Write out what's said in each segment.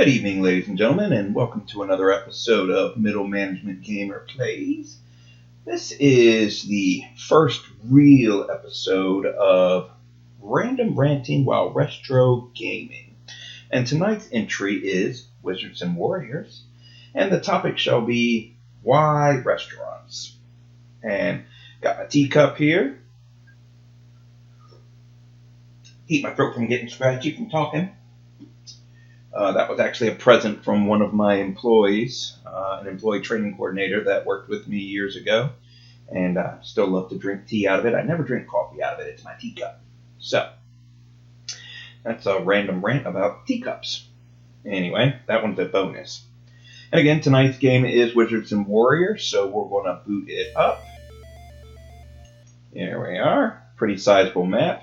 Good evening, ladies and gentlemen, and welcome to another episode of Middle Management Gamer Plays. This is the first real episode of Random Ranting while Retro Gaming. And tonight's entry is Wizards and Warriors, and the topic shall be why restaurants. And got my teacup here. Keep my throat from getting scratchy from talking. That was actually a present from one of my employees, an employee training coordinator that worked with me years ago, and I still love to drink tea out of it. I never drink coffee out of it. It's my teacup. So, that's a random rant about teacups. Anyway, that one's a bonus. And again, tonight's game is Wizards and Warriors, so we're going to boot it up. Here we are. Pretty sizable map.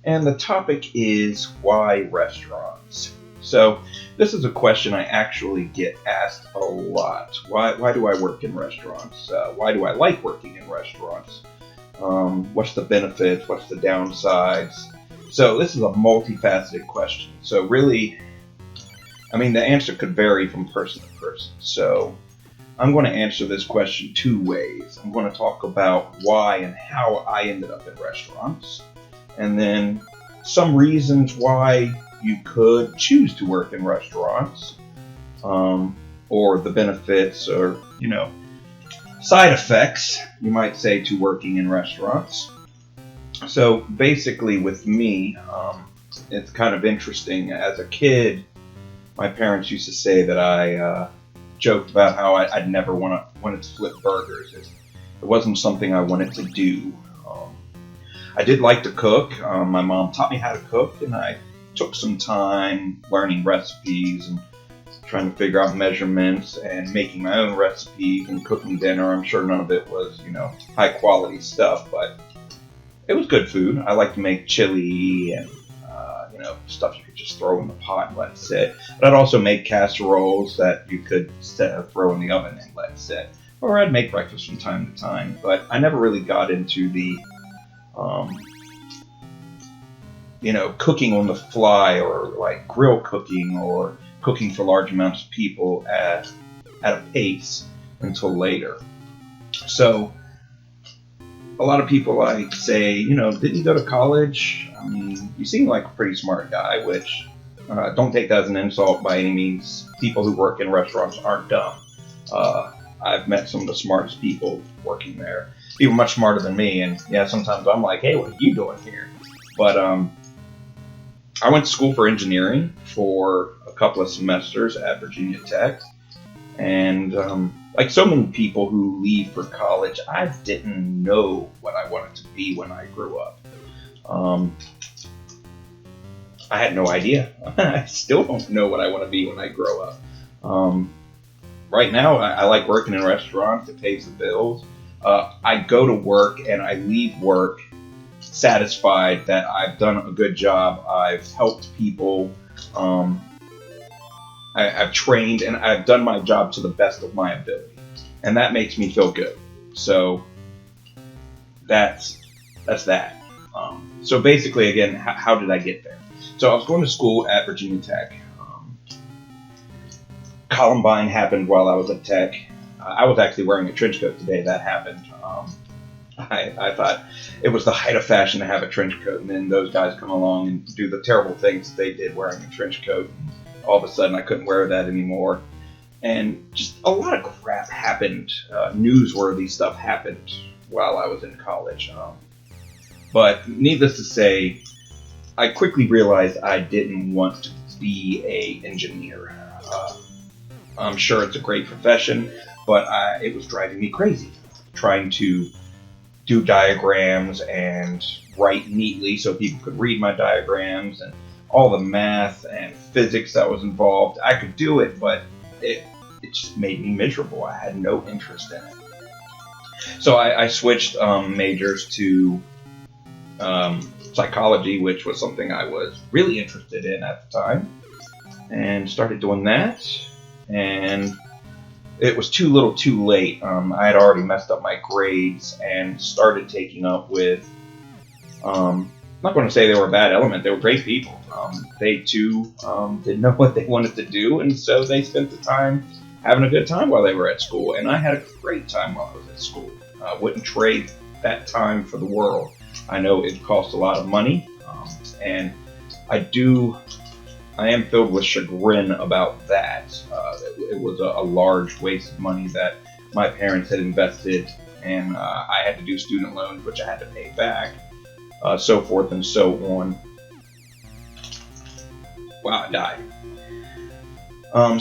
And the topic is why restaurants? So this is a question I actually get asked a lot. Why do I work in restaurants? Why do I like working in restaurants? What's the benefits? What's the downsides? So this is a multifaceted question. So really, the answer could vary from person to person. So I'm going to answer this question two ways. I'm going to talk about why and how I ended up in restaurants, and then some reasons why you could choose to work in restaurants, or the benefits or, side effects, you might say, to working in restaurants. So basically with me, it's kind of interesting. As a kid, my parents used to say that I joked about how I'd never wanted to flip burgers. It wasn't something I wanted to do. I did like to cook. My mom taught me how to cook, and I took some time learning recipes and trying to figure out measurements and making my own recipes and cooking dinner. I'm sure none of it was, high quality stuff, but it was good food. I like to make chili and, stuff you could just throw in the pot and let it sit. But I'd also make casseroles that you could throw in the oven and let it sit. Or I'd make breakfast from time to time. But I never really got into the cooking on the fly, or like grill cooking, or cooking for large amounts of people at a pace until later. So a lot of people say, didn't you go to college? You seem like a pretty smart guy, which don't take that as an insult by any means. People who work in restaurants aren't dumb. I've met some of the smartest people working there. People much smarter than me, and yeah, sometimes I'm like, hey, what are you doing here? But I went to school for engineering for a couple of semesters at Virginia Tech, and like so many people who leave for college, I didn't know what I wanted to be when I grew up. I had no idea. I still don't know what I want to be when I grow up. Right now, I like working in restaurants. It pays the bills. I go to work and I leave work satisfied that I've done a good job. I've helped people. I've trained, and I've done my job to the best of my ability, and that makes me feel good. So that's that. So basically, again, how did I get there? So I was going to school at Virginia Tech. Columbine happened while I was at Tech. I was actually wearing a trench coat today. That happened. I thought it was the height of fashion to have a trench coat, and then those guys come along and do the terrible things that they did wearing a trench coat. And all of a sudden, I couldn't wear that anymore. And just a lot of crap happened. Newsworthy stuff happened while I was in college. But needless to say, I quickly realized I didn't want to be an engineer. I'm sure it's a great profession, but it was driving me crazy. Trying to do diagrams and write neatly so people could read my diagrams, and all the math and physics that was involved. I could do it, but it just made me miserable. I had no interest in it. So I switched majors to psychology, which was something I was really interested in at the time, and started doing that. And it was too little too late. I had already messed up my grades and started taking up with not going to say they were a bad element. They were great people. They too didn't know what they wanted to do, and so they spent the time having a good time while they were at school. And I had a great time while I was at school. I wouldn't trade that time for the world. I know it costs a lot of money, and I am filled with chagrin about that. It was a large waste of money that my parents had invested, and I had to do student loans, which I had to pay back, so forth and so on. Wow, I died.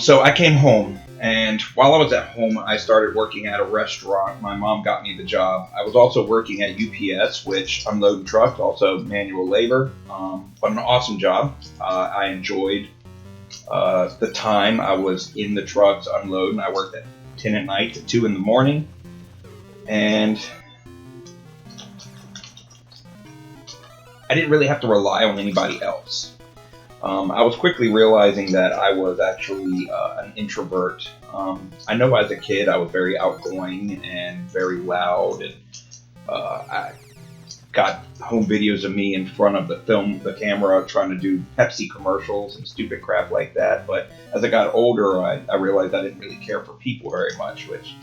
So I came home, and while I was at home, I started working at a restaurant. My mom got me the job. I was also working at UPS, which unloading trucks, also manual labor, but an awesome job. I enjoyed the time I was in the trucks unloading. I worked at 10 at night to 2 in the morning, and I didn't really have to rely on anybody else. I was quickly realizing that I was actually an introvert. I know as a kid I was very outgoing and very loud, and I got home videos of me in front of the camera trying to do Pepsi commercials and stupid crap like that. But as I got older, I realized I didn't really care for people very much, which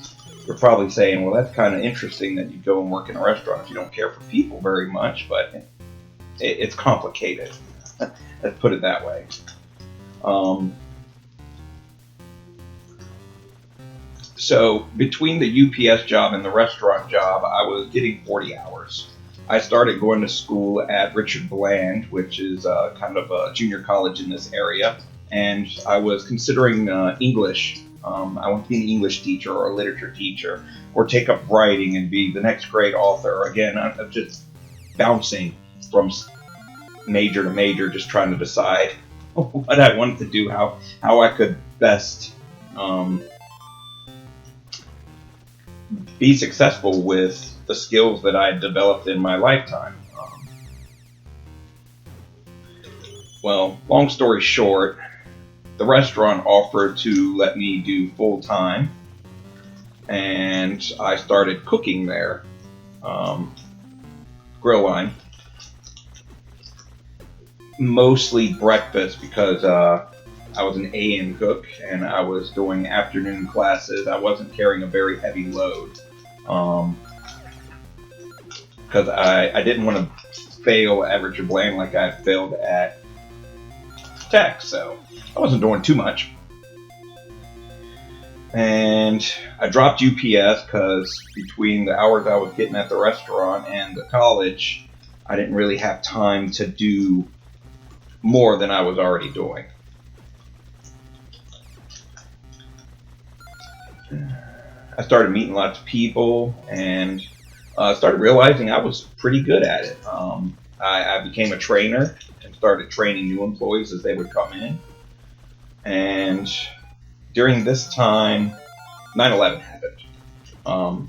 you're probably saying, well, that's kind of interesting that you go and work in a restaurant if you don't care for people very much, but it's complicated. Let's put it that way. So between the UPS job and the restaurant job, I was getting 40 hours. I started going to school at Richard Bland, which is kind of a junior college in this area, and I was considering English. I want to be an English teacher or a literature teacher, or take up writing and be the next great author. Again, I'm just bouncing from major to major, just trying to decide what I wanted to do, how I could best be successful with the skills that I had developed in my lifetime. Well, long story short, the restaurant offered to let me do full time, and I started cooking there. Grill line. Mostly breakfast because I was an AM cook and I was doing afternoon classes. I wasn't carrying a very heavy load because I didn't want to fail at Richard Bland like I had failed at Tech, so I wasn't doing too much. And I dropped UPS because between the hours I was getting at the restaurant and the college, I didn't really have time to do more than I was already doing. I started meeting lots of people and started realizing I was pretty good at it. I became a trainer and started training new employees as they would come in. And during this time, 9/11 happened.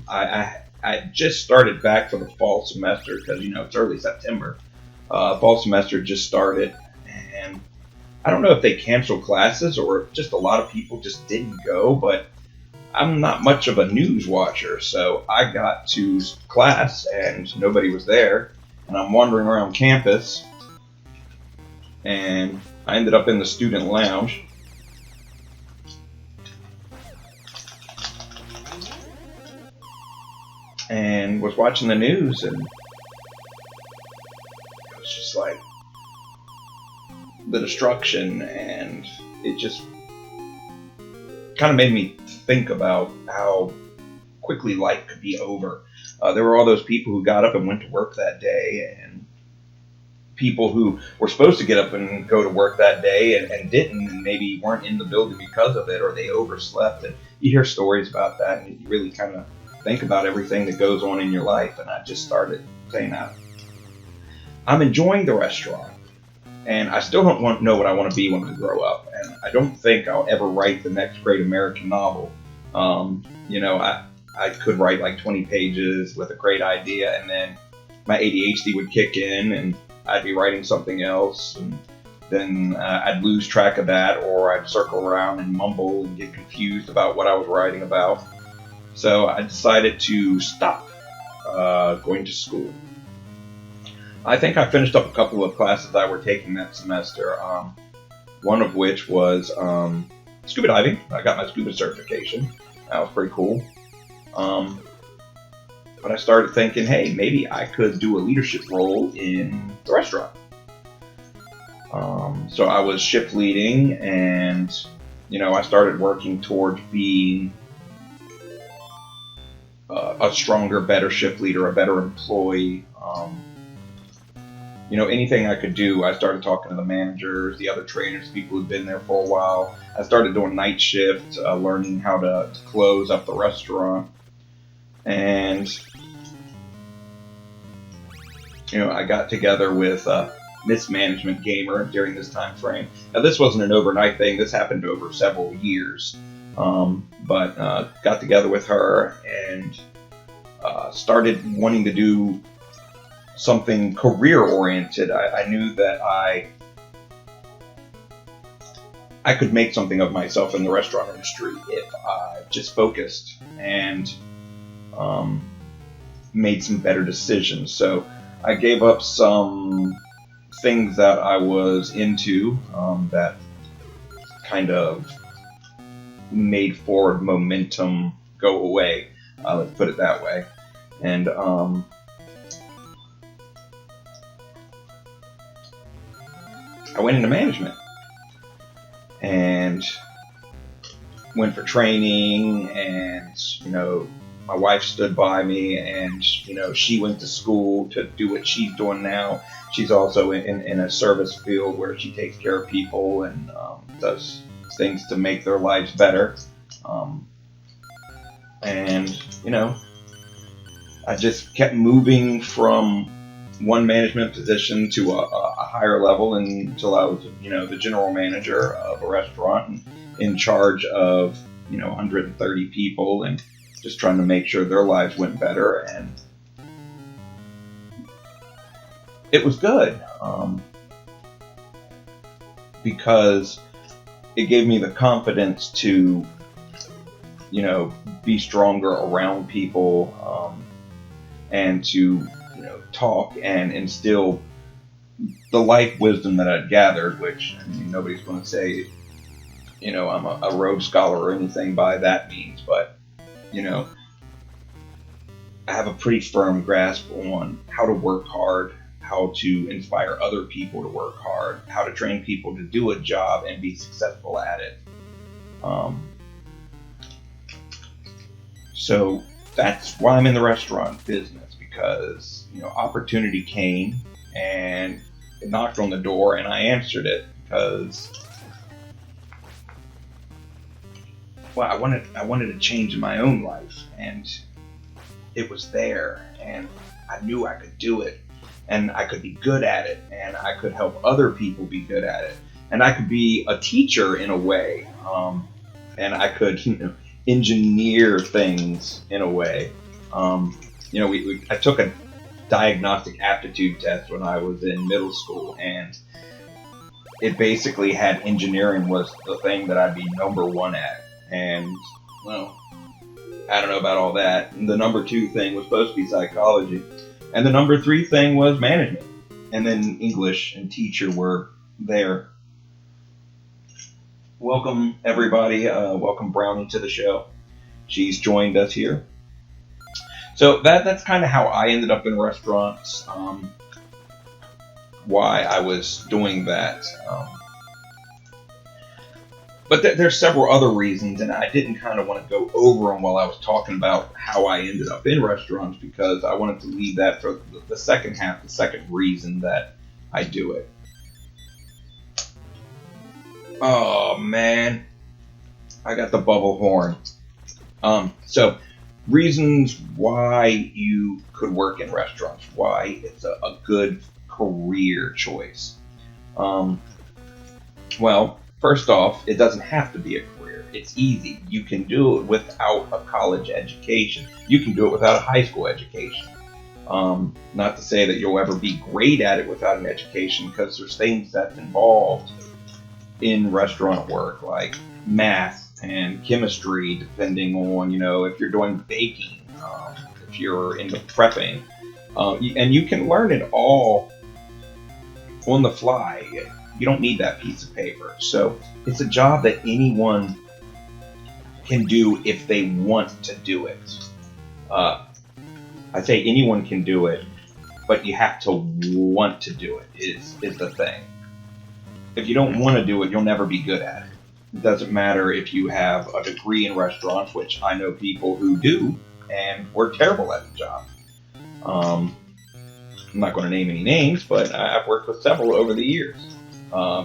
I just started back for the fall semester because, it's early September. Fall semester just started. And I don't know if they canceled classes or if just a lot of people just didn't go, but I'm not much of a news watcher, so I got to class and nobody was there, and I'm wandering around campus, and I ended up in the student lounge. And was watching the news, and it was just like the destruction, and it just kind of made me think about how quickly life could be over. There were all those people who got up and went to work that day, and people who were supposed to get up and go to work that day and didn't, and maybe weren't in the building because of it, or they overslept. And you hear stories about that, and you really kind of think about everything that goes on in your life. And I just started saying, I'm enjoying the restaurant, and I still don't know what I want to be when I grow up, and I don't think I'll ever write the next great American novel. I could write like 20 pages with a great idea, and then my ADHD would kick in, and I'd be writing something else, and then I'd lose track of that, or I'd circle around and mumble and get confused about what I was writing about. So I decided to stop going to school. I think I finished up a couple of classes I were taking that semester. One of which was scuba diving. I got my scuba certification. That was pretty cool. But I started thinking, hey, maybe I could do a leadership role in the restaurant. So I was shift leading, and I started working towards being a stronger, better shift leader, a better employee. Anything I could do, I started talking to the managers, the other trainers, people who'd been there for a while. I started doing night shift, learning how to close up the restaurant. And, I got together with Mismanagement Gamer during this time frame. Now, this wasn't an overnight thing. This happened over several years. But got together with her and started wanting to do something career-oriented. I knew that I could make something of myself in the restaurant industry if I just focused and made some better decisions. So I gave up some things that I was into that kind of made forward momentum go away. Let's put it that way. And I went into management and went for training, and my wife stood by me, and she went to school to do what she's doing now. She's also in a service field where she takes care of people and does things to make their lives better. And I just kept moving from one management position to a higher level until I was, the general manager of a restaurant and in charge of, 130 people, and just trying to make sure their lives went better. And it was good because it gave me the confidence to, be stronger around people and to talk and instill the life wisdom that I'd gathered, which nobody's going to say, I'm a Rhodes Scholar or anything by that means, but, I have a pretty firm grasp on how to work hard, how to inspire other people to work hard, how to train people to do a job and be successful at it. So that's why I'm in the restaurant business, because opportunity came and it knocked on the door, and I answered it because I wanted a change in my own life, and it was there, and I knew I could do it, and I could be good at it, and I could help other people be good at it, and I could be a teacher in a way, and I could engineer things in a way. I took a diagnostic aptitude test when I was in middle school, and it basically had engineering was the thing that I'd be number one at. And, well, I don't know about all that. And the number 2 thing was supposed to be psychology. And the number 3 thing was management. And then English and teacher were there. Welcome, everybody. Welcome Brownie to the show. She's joined us here. So that's kind of how I ended up in restaurants, why I was doing that. But there's several other reasons, and I didn't kind of want to go over them while I was talking about how I ended up in restaurants, because I wanted to leave that for the second half, the second reason that I do it. Oh, man. I got the bubble horn. So, reasons why you could work in restaurants, why it's a good career choice. Well, first off, it doesn't have to be a career. It's easy. You can do it without a college education. You can do it without a high school education. Not to say that you'll ever be great at it without an education, because there's things that's involved in restaurant work, like math and chemistry, depending on, if you're doing baking, if you're into prepping. And you can learn it all on the fly. You don't need that piece of paper. So it's a job that anyone can do if they want to do it. I say anyone can do it, but you have to want to do it is the thing. If you don't want to do it, you'll never be good at it. It doesn't matter if you have a degree in restaurants, which I know people who do, and we're terrible at the job. I'm not going to name any names, but I've worked with several over the years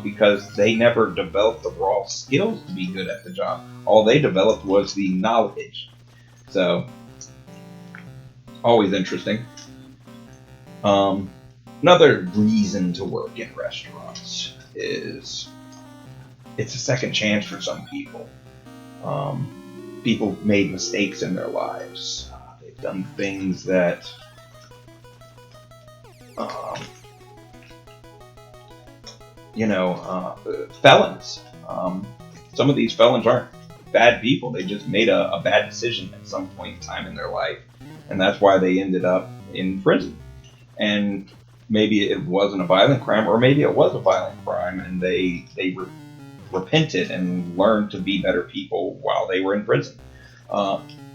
because they never developed the raw skills to be good at the job. All they developed was the knowledge. So, always interesting. Another reason to work in restaurants is it's a second chance for some people. People made mistakes in their lives. They've done things that felons. Some of these felons aren't bad people. They just made a bad decision at some point in time in their life, and that's why they ended up in prison. And maybe it wasn't a violent crime, or maybe it was a violent crime, and they repented and learned to be better people while they were in prison.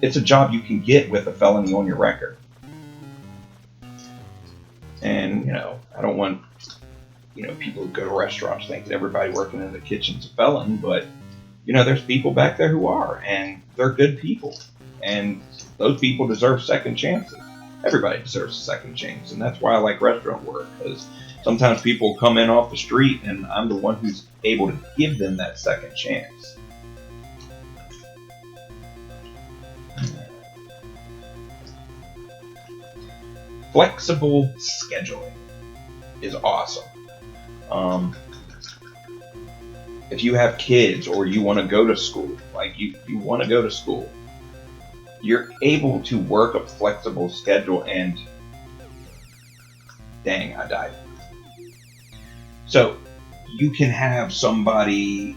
It's a job you can get with a felony on your record. And, I don't want, people who go to restaurants think that everybody working in the kitchen's a felon, but, there's people back there who are, and they're good people. And those people deserve second chances. Everybody deserves a second chance, and that's why I like restaurant work, because sometimes people come in off the street, and I'm the one who's able to give them that second chance. Flexible scheduling is awesome. If you have kids or you want to go to school, like you want to go to school, you're able to work a flexible schedule, and dang, I died. So you can have somebody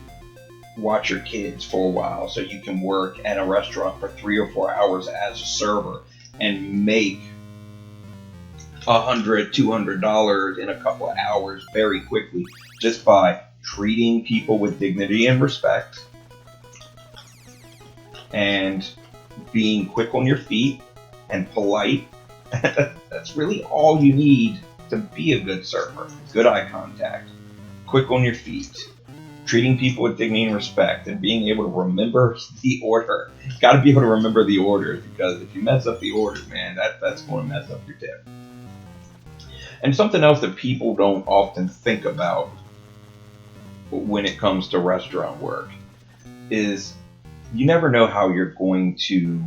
watch your kids for a while, so you can work at a restaurant for 3 or 4 hours as a server and make $100, $200 in a couple of hours very quickly, just by treating people with dignity and respect and being quick on your feet and polite. That's really all you need to be a good server. Good eye contact, quick on your feet, treating people with dignity and respect, and being able to remember the order. Got to be able to remember the orders, because if you mess up the orders, man, that's going to mess up your tip. And something else that people don't often think about when it comes to restaurant work is you never know how you're going to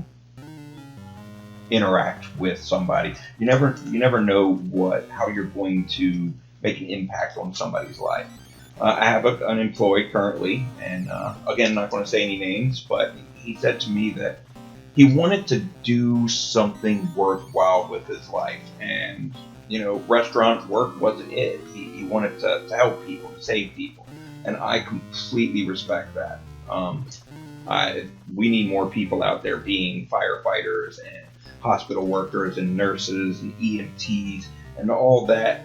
interact with somebody. You never know how you're going to make an impact on somebody's life. I have an employee currently, and again, I'm not going to say any names, but he said to me that he wanted to do something worthwhile with his life, and restaurant work wasn't it. He wanted to help people, to save people, and I completely respect that. We need more people out there being firefighters and hospital workers and nurses and EMTs and all that.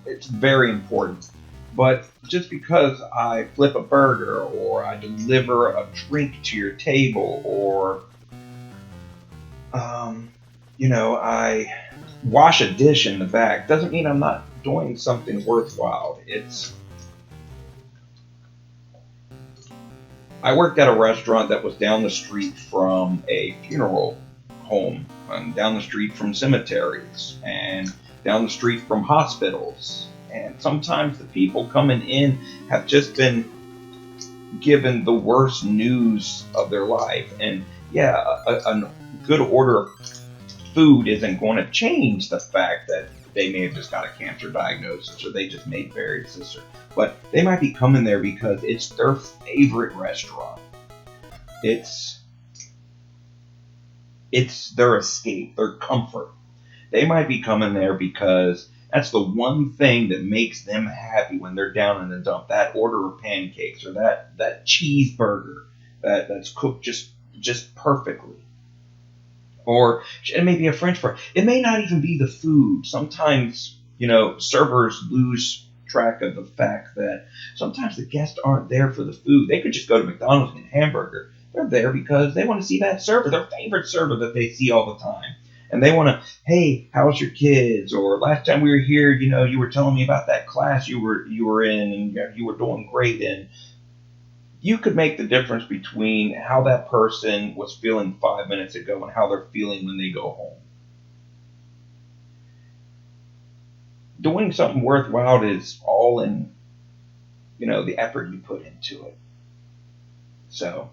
It's very important. But just because I flip a burger, or I deliver a drink to your table, or I wash a dish in the back, doesn't mean I'm not doing something worthwhile. I worked at a restaurant that was down the street from a funeral home, and down the street from cemeteries, and down the street from hospitals. And sometimes the people coming in have just been given the worst news of their life. And yeah, a good order of food isn't going to change the fact that they may have just got a cancer diagnosis, or they just made varices, but they might be coming there because it's their favorite restaurant. It's their escape, their comfort. They might be coming there because that's the one thing that makes them happy when they're down in the dump. That order of pancakes, or that cheeseburger that's cooked just perfectly. Or it may be a French fry. It may not even be the food. Sometimes, servers lose track of the fact that sometimes the guests aren't there for the food. They could just go to McDonald's and get a hamburger. They're there because they want to see that server, their favorite server that they see all the time. And they want to, hey, how's your kids? Or last time we were here, you were telling me about that class you were in, and you were doing great in. You could make the difference between how that person was feeling 5 minutes ago and how they're feeling when they go home. Doing something worthwhile is all in, the effort you put into it. So,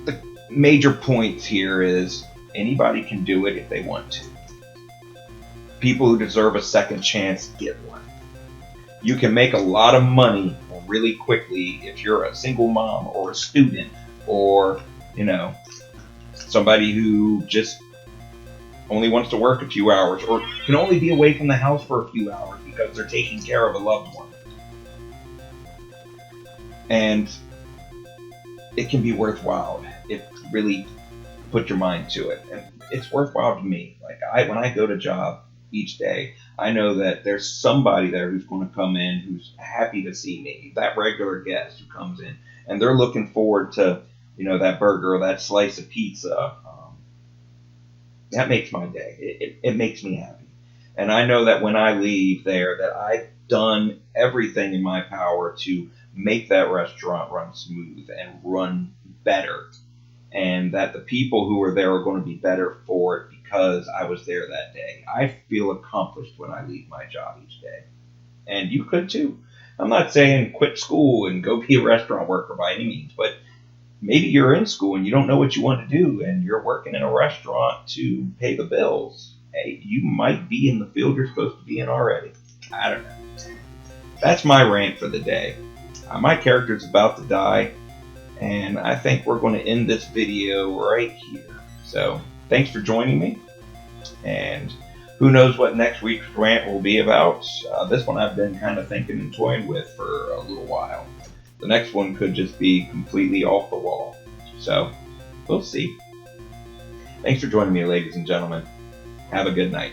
the major points here is anybody can do it if they want to. People who deserve a second chance get one. You can make a lot of money really quickly if you're a single mom or a student or, somebody who just only wants to work a few hours or can only be away from the house for a few hours because they're taking care of a loved one. And it can be worthwhile if you really put your mind to it. And it's worthwhile to me. Like when I go to job each day, I know that there's somebody there who's going to come in who's happy to see me, that regular guest who comes in, and they're looking forward to, that burger or that slice of pizza. That makes my day. It makes me happy. And I know that when I leave there that I've done everything in my power to make that restaurant run smooth and run better. And that the people who are there are going to be better for it because I was there that day. I feel accomplished when I leave my job each day. And you could too. I'm not saying quit school and go be a restaurant worker by any means, but maybe you're in school and you don't know what you want to do and you're working in a restaurant to pay the bills. Hey, you might be in the field you're supposed to be in already. I don't know. That's my rant for the day. My character's about to die, and I think we're going to end this video right here. So, thanks for joining me, and who knows what next week's rant will be about. This one I've been kind of thinking and toying with for a little while. The next one could just be completely off the wall. So, we'll see. Thanks for joining me, ladies and gentlemen. Have a good night.